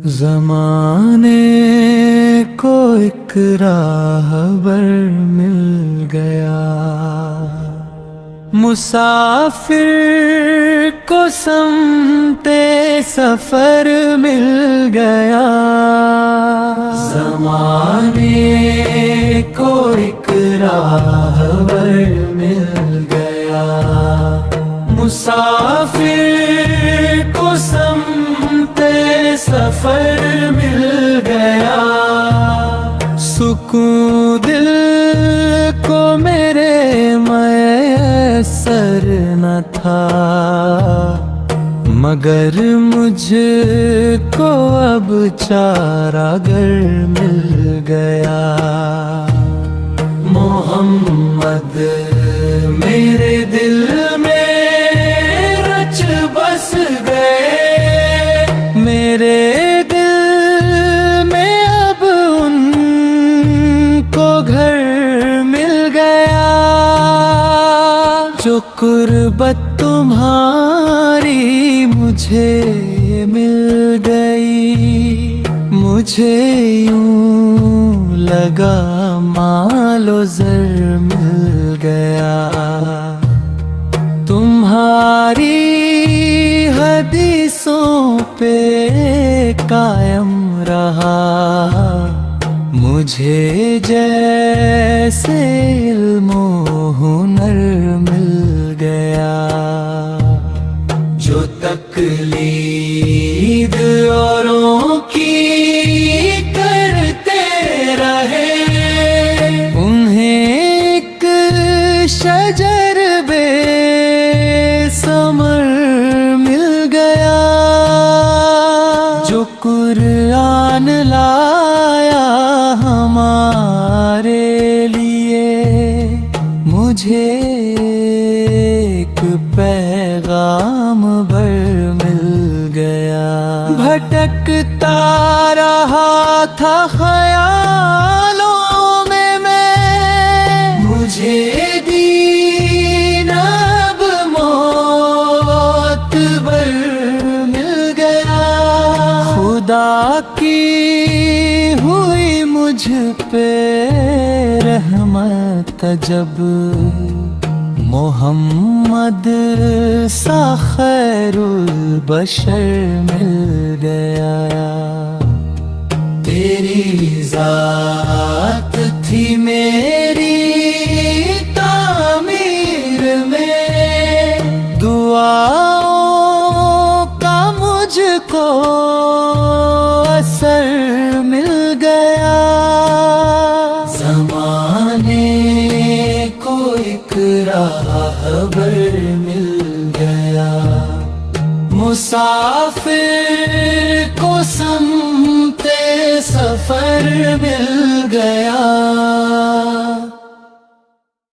زمانے کو ایک راہبر مل گیا، مسافر کو سمت سفر مل گیا۔ زمانے کو ایک راہبر مل گیا، مسافر کو سمت سفر مل گیا۔ سکون دل کو میرے میسر نہ تھا، مگر مجھ کو اب چارہ مل گیا۔ محمد میرے دل میں رچ بس گئے، میرے دل میں اب ان کو گھر مل گیا۔ جو قربت تمہاری مجھے مل گئی، مجھے یوں لگا مال و زر مل گیا۔ تمہاری حدیثوں پہ قائم رہا، مجھے جیسے علم و ہنر مل گیا۔ جو تقلید اوروں کی کرتے رہے، انہیں ایک شجر بے ثمر مل گیا۔ جو قرآن لایا ہمارے لیے، مجھے ایک پیغام بھر مل گیا۔ بھٹکتا رہا تھا خیالوں میں مجھے دین اب معتبر مل گیا۔ خدا کی ہوئی مجھ پہ رحمت جب محمد سا خیر البشر مل گیا۔ تیری ذات تھی میری تعمیر میں، دعاؤں کا مجھ کو اثر مل گیا۔ زمانے کو ایک راہبر مل گیا، مسافر کو سمت سفر مل